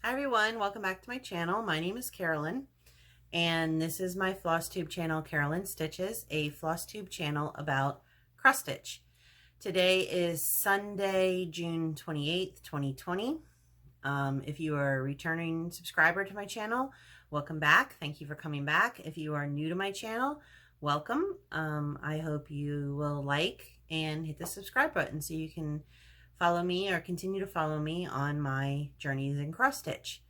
Hi everyone, welcome back to my channel. My name is Carolyn and this is my Flosstube channel, Carolyn Stitches, a Flosstube channel about cross stitch. Today is Sunday, June 28th, 2020. If you are a returning subscriber to my channel, welcome back. Thank you for coming back. If you are new to my channel, welcome. I hope you will like and hit the subscribe button so you can follow me or continue to follow me on my journeys in cross stitch.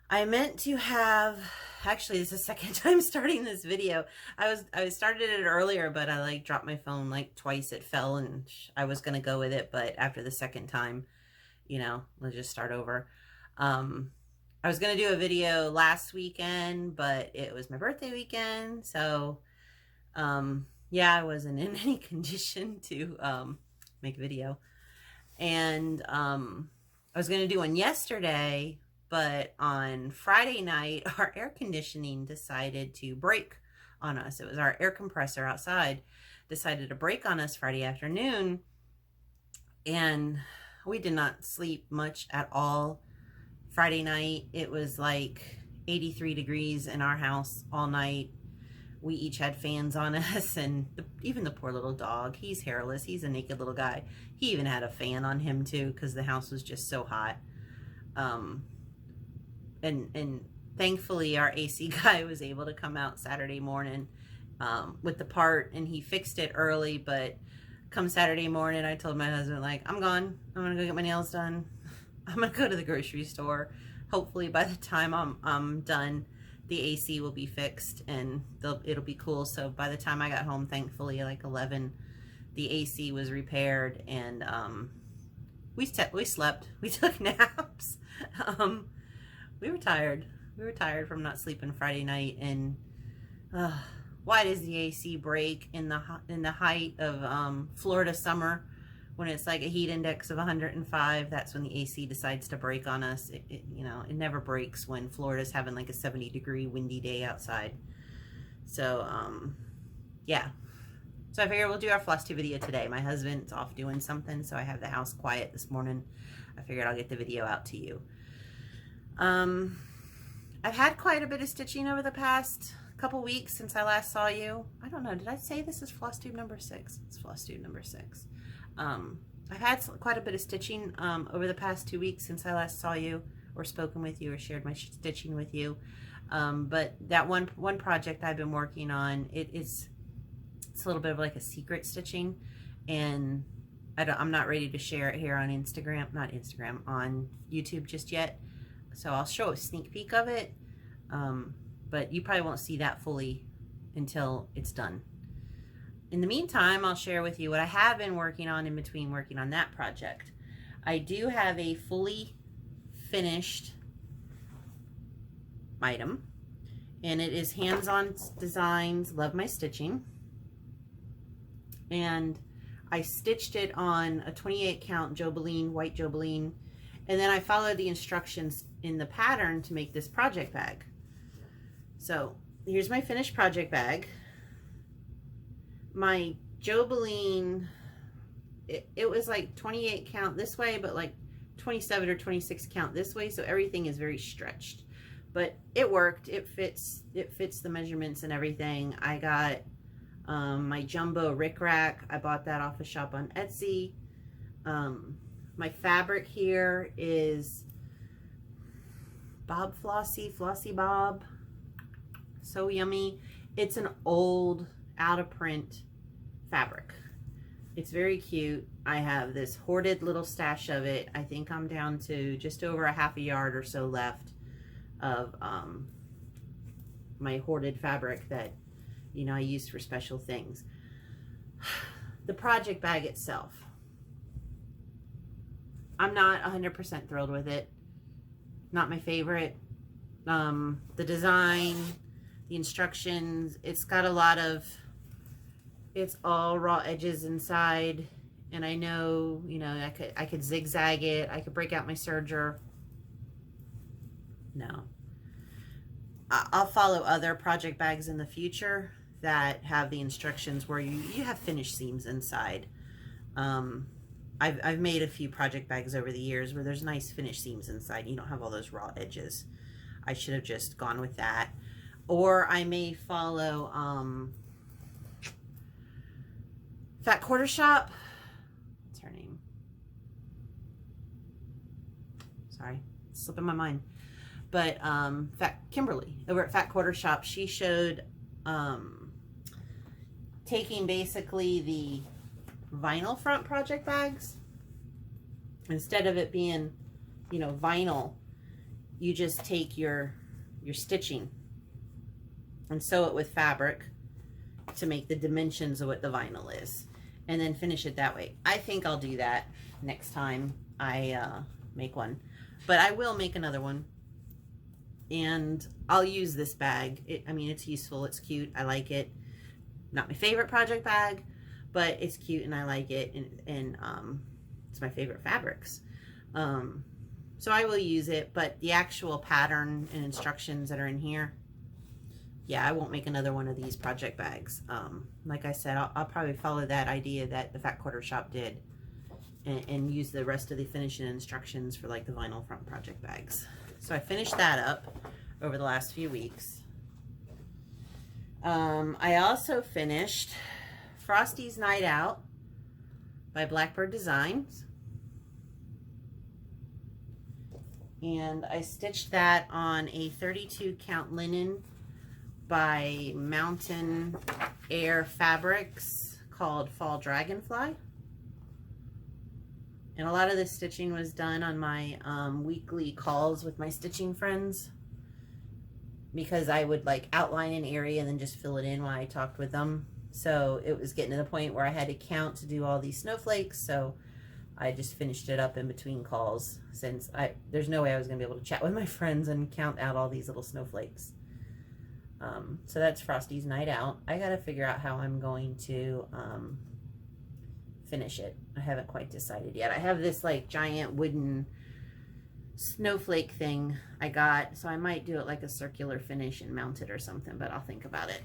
I meant to have, actually this is the second time starting this video. I started it earlier, but I dropped my phone twice. It fell and I was gonna go with it, but after the second time, let's just start over. I was gonna do a video last weekend, but it was my birthday weekend, so yeah, I wasn't in any condition to make a video. And I was going to do one yesterday, but on Friday night, our air conditioning decided to break on us. It was our air compressor outside decided to break on us Friday afternoon. And we did not sleep much at all Friday night. It was like 83 degrees in our house all night. We each had fans on us, and even the poor little dog, he's hairless, he's a naked little guy. He even had a fan on him too because the house was just so hot. And thankfully our AC guy was able to come out Saturday morning with the part, and he fixed it early, but come Saturday morning I told my husband, I'm gone. I'm gonna go get my nails done. I'm gonna go to the grocery store. Hopefully by the time I'm done, the AC will be fixed and it'll be cool. So by the time I got home, thankfully 11, the AC was repaired, and we slept. We took naps. We were tired. We were tired from not sleeping Friday night. And why does the AC break in the height of Florida summer? When it's like a heat index of 105, that's when the AC decides to break on us. It never breaks when Florida's having like a 70-degree windy day outside. So, yeah. So I figured we'll do our Flosstube video today. My husband's off doing something, so I have the house quiet this morning. I figured I'll get the video out to you. I've had quite a bit of stitching over the past couple weeks since I last saw you. I don't know, did I say this is Flosstube number 6? It's Flosstube number 6. I've had quite a bit of stitching over the past 2 weeks since I last saw you or spoken with you or shared my stitching with you. But that one project I've been working on, it's a little bit of like a secret stitching, and I'm not ready to share it here on on YouTube just yet. So I'll show a sneak peek of it, but you probably won't see that fully until it's done. In the meantime, I'll share with you what I have been working on in between working on that project. I do have a fully finished item, and it is Hands-On Designs Love My Stitching. And I stitched it on a 28 count Jobelan, white Jobelan, and then I followed the instructions in the pattern to make this project bag. So here's my finished project bag. My Jobelan, it was like 28 count this way, but like 27 or 26 count this way, so everything is very stretched. But it worked. It fits the measurements and everything. I got my jumbo rick rack. I bought that off a shop on Etsy. My fabric here is Bob Flossy Bob. So yummy. It's an old out of print fabric. It's very cute. I have this hoarded little stash of it. I think I'm down to just over a half a yard or so left of my hoarded fabric that I use for special things. The project bag itself, I'm not 100% thrilled with it. Not my favorite. The design, the instructions, it's got a lot of, it's all raw edges inside, and I know, I could zigzag it, I could break out my serger. No. I'll follow other project bags in the future that have the instructions where you have finished seams inside. I've made a few project bags over the years where there's nice finished seams inside. You don't have all those raw edges. I should have just gone with that. Or I may follow Fat Quarter Shop. What's her name? Sorry, it's slipping my mind. But Kimberly over at Fat Quarter Shop, she showed taking basically the vinyl front project bags. Instead of it being, you know, vinyl, you just take your stitching and sew it with fabric to make the dimensions of what the vinyl is, and then finish it that way. I think I'll do that next time I make one, but I will make another one, and I'll use this bag. I mean, it's useful, it's cute, I like it. Not my favorite project bag, but it's cute and I like it, and it's my favorite fabrics. So I will use it, but the actual pattern and instructions that are in here, yeah, I won't make another one of these project bags. Like I said, I'll probably follow that idea that the Fat Quarter Shop did, and use the rest of the finishing instructions for like the vinyl front project bags. So I finished that up over the last few weeks. I also finished Frosty's Night Out by Blackbird Designs. And I stitched that on a 32 count linen by Mountain Aire Fabrics called Fall Dragonfly. And a lot of this stitching was done on my weekly calls with my stitching friends, because I would like outline an area and then just fill it in while I talked with them. So it was getting to the point where I had to count to do all these snowflakes. So I just finished it up in between calls, since there's no way I was going to be able to chat with my friends and count out all these little snowflakes. So that's Frosty's Night Out. I got to figure out how I'm going to finish it. I haven't quite decided yet. I have this like giant wooden snowflake thing I got, so I might do it like a circular finish and mount it or something, but I'll think about it.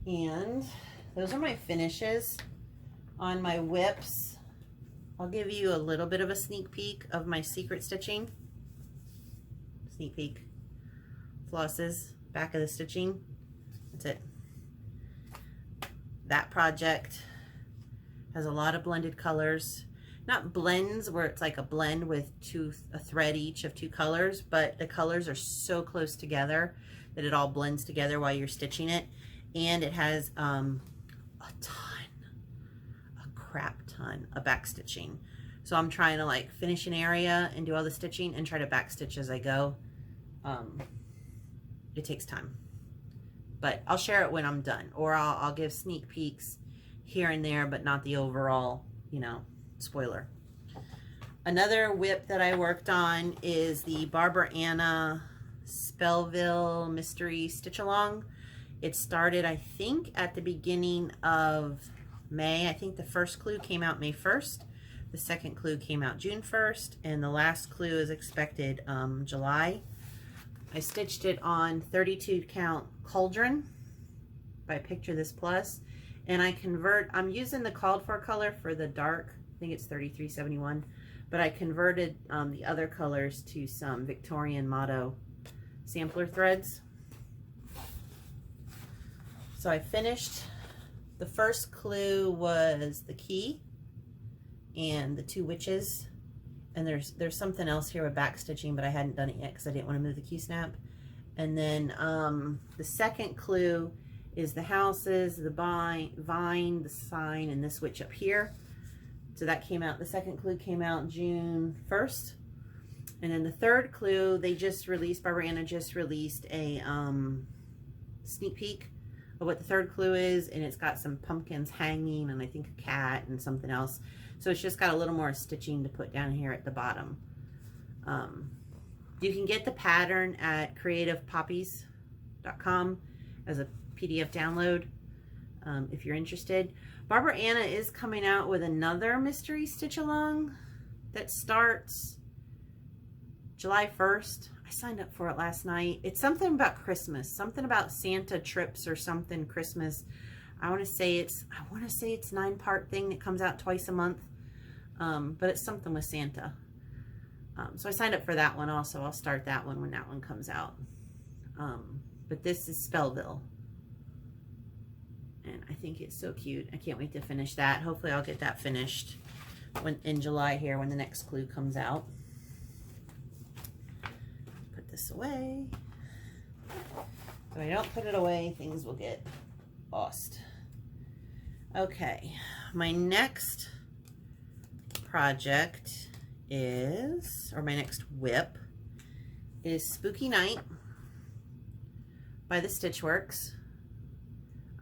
And those are my finishes on my whips. I'll give you a little bit of a sneak peek of my secret stitching. Sneak peek. Flosses, back of the stitching. That's it. That project has a lot of blended colors. Not blends where it's like a blend with a thread each of two colors, but the colors are so close together that it all blends together while you're stitching it. And it has a crap ton of back stitching. So I'm trying to like finish an area and do all the stitching and try to back stitch as I go. It takes time, but I'll share it when I'm done, or I'll give sneak peeks here and there, but not the overall, you know, spoiler. Another whip that I worked on is the Barbara Anna Spellville Mystery Stitch Along. It started, I think, at the beginning of May. I think the first clue came out May 1st. The second clue came out June 1st. And the last clue is expected July. I stitched it on 32 count Cauldron by Picture This Plus. And I'm using the called for color for the dark. I think it's 3371. But I converted the other colors to some Victorian Motto Sampler threads. So I finished, the first clue was the key and the two witches, and there's something else here with back stitching, but I hadn't done it yet because I didn't want to move the Q snap. And then the second clue is the houses, the vine, the sign, and this witch up here. So that came out, the second clue came out June 1st. And then the third clue, they just released, Barbara Anna just released a sneak peek of what the third clue is, and it's got some pumpkins hanging and I think a cat and something else. So it's just got a little more stitching to put down here at the bottom. You can get the pattern at creativepoppies.com as a PDF download if you're interested. Barbara Anna is coming out with another mystery stitch along that starts July 1st. I signed up for it last night. It's something about Christmas, something about Santa trips or something Christmas. I want to say it's 9-part thing that comes out twice a month. But it's something with Santa. So I signed up for that one also. I'll start that one when that one comes out. But this is Spellville. And I think it's so cute. I can't wait to finish that. Hopefully I'll get that finished in July here when the next clue comes out. Put this away. If I don't put it away, things will get lost. Okay, my next project is, or my next whip is Spooky Night by the Stitchworks.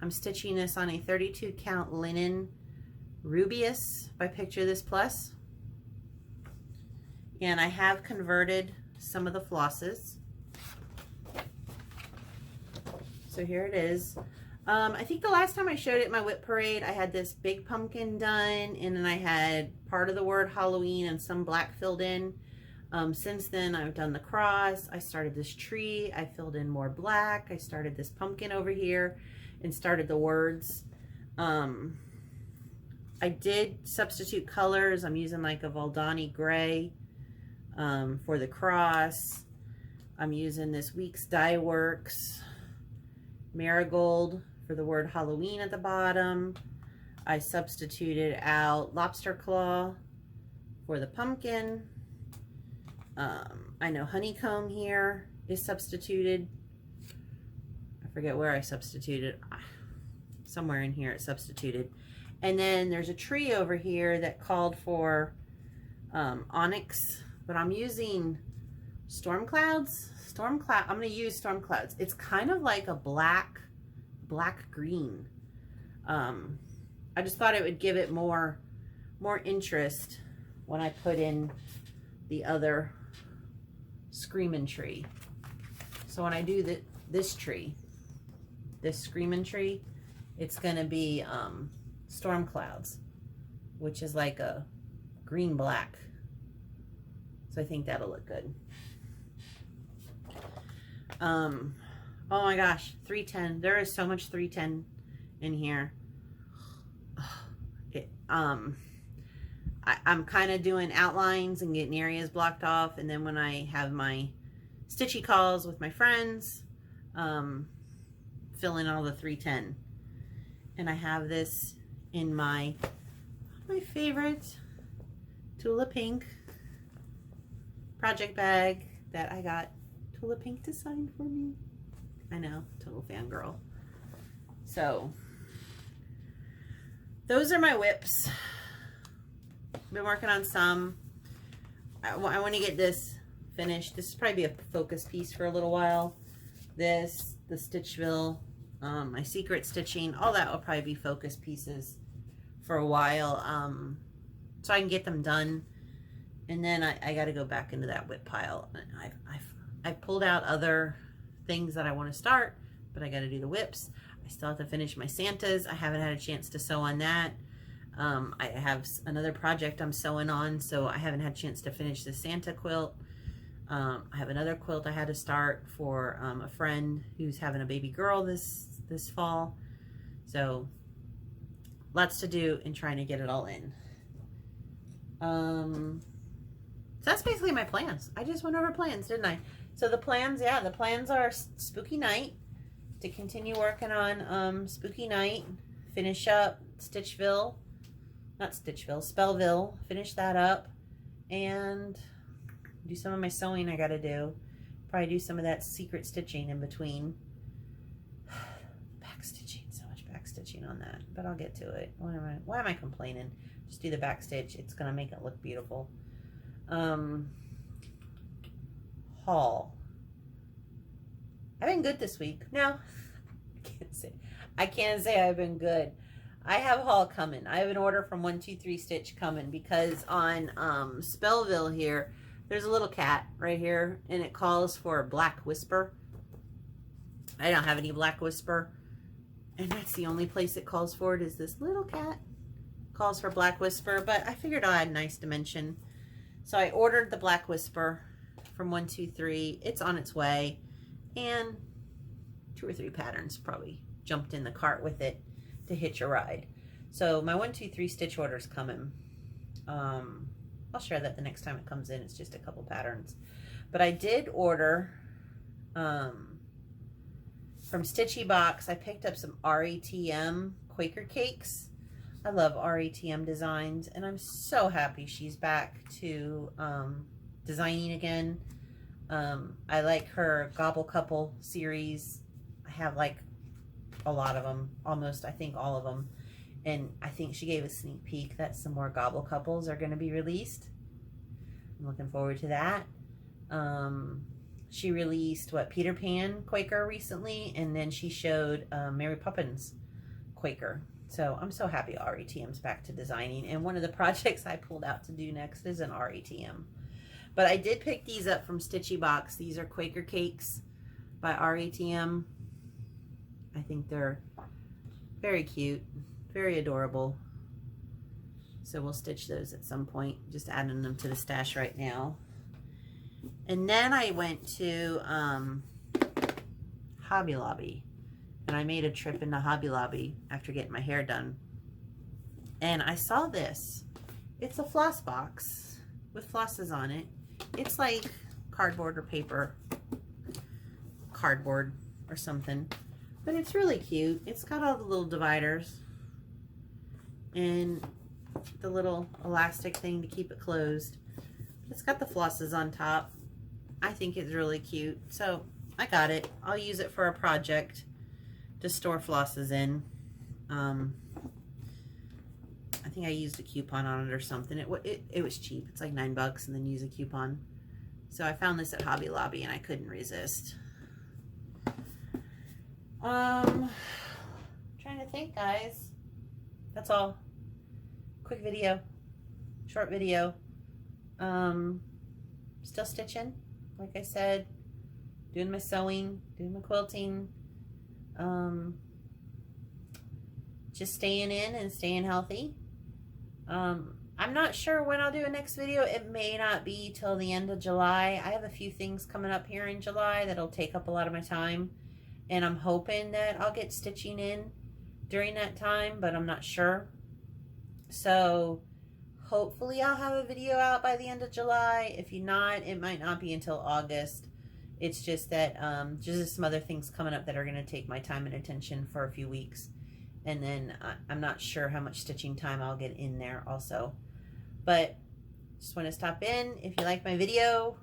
I'm stitching this on a 32 count linen Rubious by Picture This Plus. And I have converted some of the flosses. So here it is. I think the last time I showed it in my whip parade, I had this big pumpkin done, and then I had part of the word Halloween and some black filled in. Since then, I've done the cross. I started this tree. I filled in more black. I started this pumpkin over here and started the words. I did substitute colors. I'm using like a Valdani gray for the cross. I'm using this Weeks Dye Works Marigold for the word Halloween at the bottom. I substituted out Lobster Claw for the pumpkin. I know Honeycomb here is substituted. I forget where I substituted. Somewhere in here it's substituted. And then there's a tree over here that called for onyx, but I'm using storm clouds. I'm going to use storm clouds. It's kind of like a black green. I just thought it would give it more interest when I put in the other screaming tree. So when I do this tree, this screaming tree, it's going to be storm clouds, which is like a green black. So I think that'll look good. Oh my gosh, 310. There is so much 310 in here. I'm kind of doing outlines and getting areas blocked off, and then when I have my stitchy calls with my friends, fill in all the 310. And I have this in my favorite Tula Pink project bag that I got Tula Pink to sign for me. I know, total fangirl. So those are my whips. Been working on some. I want to get this finished. This is probably a focus piece for a little while. This, the Stitchville, my secret stitching, all that will probably be focus pieces for a while, so I can get them done. And then I got to go back into that whip pile. I've pulled out other things that I want to start, but I got to do the whips. I still have to finish my Santas. I haven't had a chance to sew on that. I have another project I'm sewing on, so I haven't had a chance to finish the Santa quilt. I have another quilt I had to start for a friend who's having a baby girl this fall. So lots to do in trying to get it all in. So that's basically my plans. I just went over plans, didn't I? So the plans, yeah, the plans are Spooky Night, to continue working on Spooky Night, finish up Spellville, finish that up, and do some of my sewing I gotta do. Probably do some of that secret stitching in between. Back stitching, so much back stitching on that, but I'll get to it. Why am I complaining? Just do the back stitch. It's gonna make it look beautiful. Haul. I've been good this week. No, I can't say I've been good. I have haul coming. I have an order from 123 Stitch coming, because on Spellville here, there's a little cat right here, and it calls for Black Whisper. I don't have any Black Whisper, and that's the only place it calls for it, is this little cat. Calls for Black Whisper, but I figured I'll add nice dimension. So I ordered the Black Whisper from 123. It's on its way, and 2 or 3 patterns probably jumped in the cart with it. to hitch a ride. So my 1, 2, 3 stitch order's coming. I'll share that the next time it comes in. It's just a couple patterns. But I did order from Stitchy Box. I picked up some AuryTM Quaker cakes. I love AuryTM designs, and I'm so happy she's back to designing again. I like her Gobble Couple series. I have like a lot of them, almost, I think all of them. And I think she gave a sneak peek that some more Gobble Couples are going to be released. I'm looking forward to that. She released, what, Peter Pan Quaker recently, and then she showed Mary Poppins Quaker. So I'm so happy AuryTM's back to designing. And one of the projects I pulled out to do next is an AuryTM. But I did pick these up from Stitchy Box. These are Quaker cakes by AuryTM. I think they're very cute, very adorable. So we'll stitch those at some point. Just adding them to the stash right now. And then I went to Hobby Lobby. And I made a trip into Hobby Lobby after getting my hair done. And I saw this. It's a floss box with flosses on it. It's like cardboard or paper. Cardboard or something. But it's really cute. It's got all the little dividers. And the little elastic thing to keep it closed. It's got the flosses on top. I think it's really cute. So I got it. I'll use it for a project to store flosses in. I think I used a coupon on it or something. It was cheap. It's like $9 and then use a coupon. So I found this at Hobby Lobby and I couldn't resist. Trying to think, guys. That's all. Quick video. Short video. Still stitching, like I said. Doing my sewing. Doing my quilting. Just staying in and staying healthy. I'm not sure when I'll do a next video. It may not be till the end of July. I have a few things coming up here in July that'll take up a lot of my time, and I'm hoping that I'll get stitching in during that time, but I'm not sure. So hopefully I'll have a video out by the end of July. If not, it might not be until August. It's just that just some other things coming up that are going to take my time and attention for a few weeks. And then I'm not sure how much stitching time I'll get in there also. But just want to stop in. If you like my video,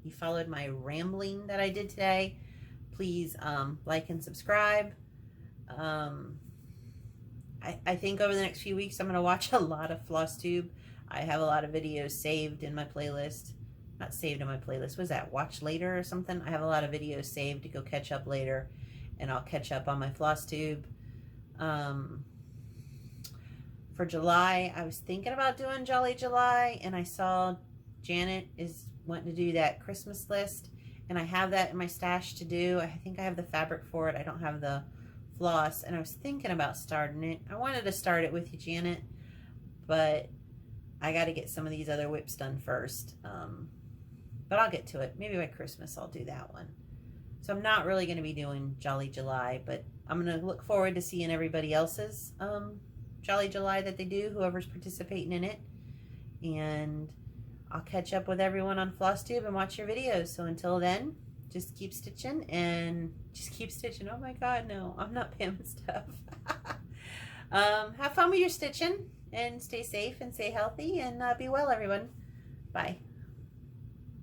you followed my rambling that I did today, please like and subscribe. I think over the next few weeks I'm going to watch a lot of Flosstube. I have a lot of videos saved in my playlist. Not saved in my playlist. Was that watch later or something? I have a lot of videos saved to go catch up later, and I'll catch up on my Flosstube. For July, I was thinking about doing Jolly July, and I saw Janet is wanting to do that Christmas list, and I have that in my stash to do. I think I have the fabric for it. I don't have the floss, and I was thinking about starting it. I wanted to start it with you, Janet, but I got to get some of these other whips done first. But I'll get to it. Maybe by Christmas I'll do that one. So I'm not really going to be doing Jolly July, but I'm going to look forward to seeing everybody else's Jolly July that they do, whoever's participating in it. And I'll catch up with everyone on Flosstube and watch your videos. So until then, just keep stitching and just keep stitching. Oh my God, no, I'm not Pam and stuff. Have fun with your stitching and stay safe and stay healthy and be well, everyone. Bye.